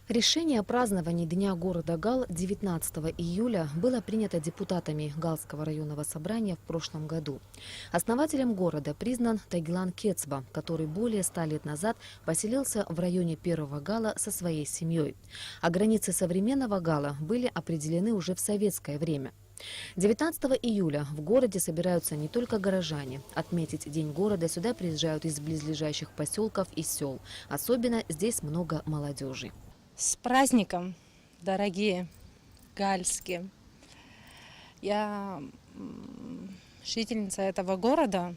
Решение о праздновании Дня города Гал 19 июля было принято депутатами Галского районного собрания в прошлом году. Основателем города признан Тагилан Кецба, который более 100 лет назад поселился в районе Первого Гала со своей семьей. А границы современного Гала были определены уже в советское время. 19 июля в городе собираются не только горожане. Отметить День города сюда приезжают из близлежащих поселков и сел. Особенно здесь много молодежи. С праздником, дорогие гальские! Я жительница этого города.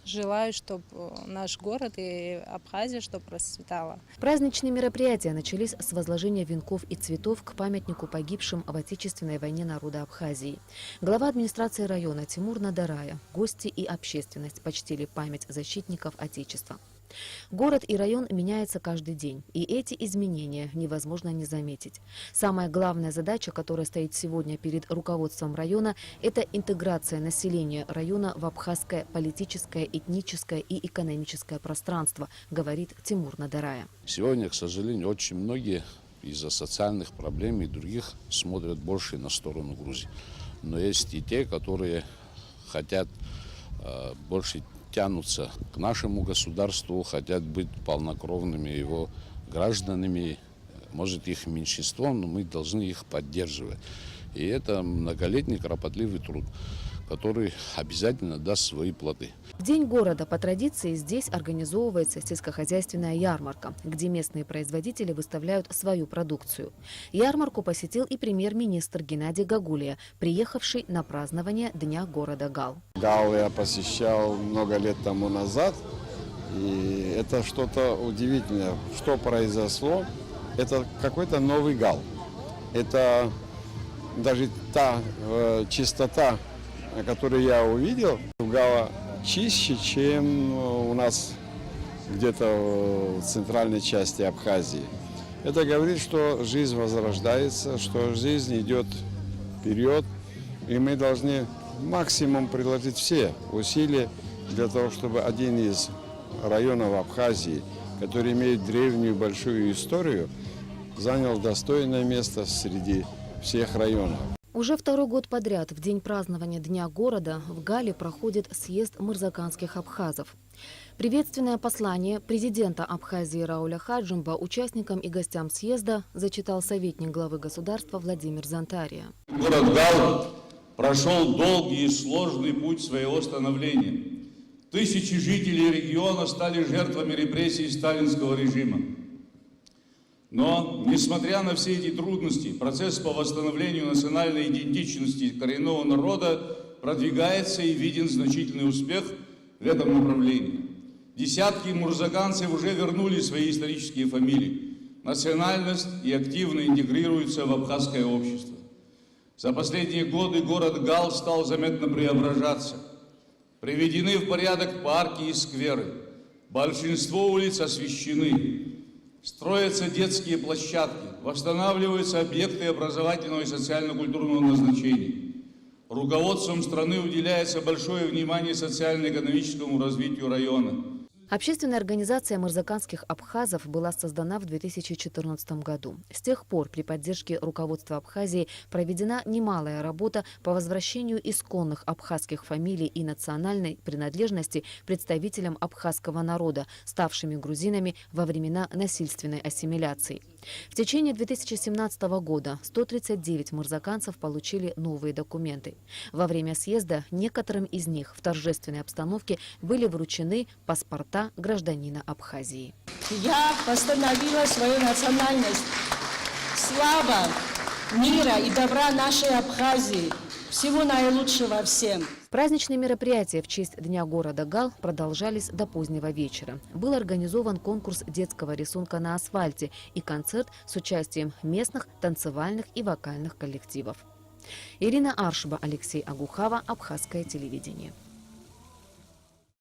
Желаю, чтобы наш город и Абхазия, чтобы процветала. Праздничные мероприятия начались с возложения венков и цветов к памятнику погибшим в Отечественной войне народа Абхазии. Глава администрации района Тимур Надарая, гости и общественность почтили память защитников Отечества. Город и район меняются каждый день, и эти изменения невозможно не заметить. Самая главная задача, которая стоит сегодня перед руководством района, это интеграция населения района в абхазское политическое, этническое и экономическое пространство, говорит Тимур Надарая. Сегодня, к сожалению, очень многие из-за социальных проблем и других смотрят больше на сторону Грузии. Но есть и те, которые хотят больше тянутся к нашему государству, хотят быть полнокровными его гражданами, может их меньшинством, но мы должны их поддерживать. И это многолетний кропотливый труд, который обязательно даст свои плоды. В День города по традиции здесь организовывается сельскохозяйственная ярмарка, где местные производители выставляют свою продукцию. Ярмарку посетил и премьер-министр Геннадий Гагулия, приехавший на празднование Дня города Гал. Гал я посещал много лет тому назад, и это что-то удивительное. Что произошло? Это какой-то новый Гал. Это даже та чистота, которую я увидел, в Гала чище, чем у нас где-то в центральной части Абхазии. Это говорит, что жизнь возрождается, что жизнь идет вперед, и мы должны максимум приложить все усилия для того, чтобы один из районов Абхазии, который имеет древнюю большую историю, занял достойное место среди всех районов. Уже второй год подряд в день празднования Дня города в Гале проходит съезд мырзаканских абхазов. Приветственное послание президента Абхазии Рауля Хаджимба участникам и гостям съезда зачитал советник главы государства Владимир Зантария. Город Гал прошел долгий и сложный путь своего становления. Тысячи жителей региона стали жертвами репрессий сталинского режима. Но, несмотря на все эти трудности, процесс по восстановлению национальной идентичности коренного народа продвигается и виден значительный успех в этом направлении. Десятки мурзаканцев уже вернули свои исторические фамилии, национальность и активно интегрируются в абхазское общество. За последние годы город Гал стал заметно преображаться. Приведены в порядок парки и скверы. Большинство улиц освещены. Строятся детские площадки, восстанавливаются объекты образовательного и социально-культурного назначения. Руководством страны уделяется большое внимание социально-экономическому развитию района. Общественная организация мырзаканских абхазов была создана в 2014 году. С тех пор при поддержке руководства Абхазии проведена немалая работа по возвращению исконных абхазских фамилий и национальной принадлежности представителям абхазского народа, ставшими грузинами во времена насильственной ассимиляции. В течение 2017 года 139 мырзаканцев получили новые документы. Во время съезда некоторым из них в торжественной обстановке были вручены паспорта гражданина Абхазии. Я восстановила свою национальность. Слава мира и добра нашей Абхазии. Всего наилучшего всем. Праздничные мероприятия в честь Дня города Гал продолжались до позднего вечера. Был организован конкурс детского рисунка на асфальте и концерт с участием местных танцевальных и вокальных коллективов. Ирина Аршба, Алексей Агухава, Абхазское телевидение.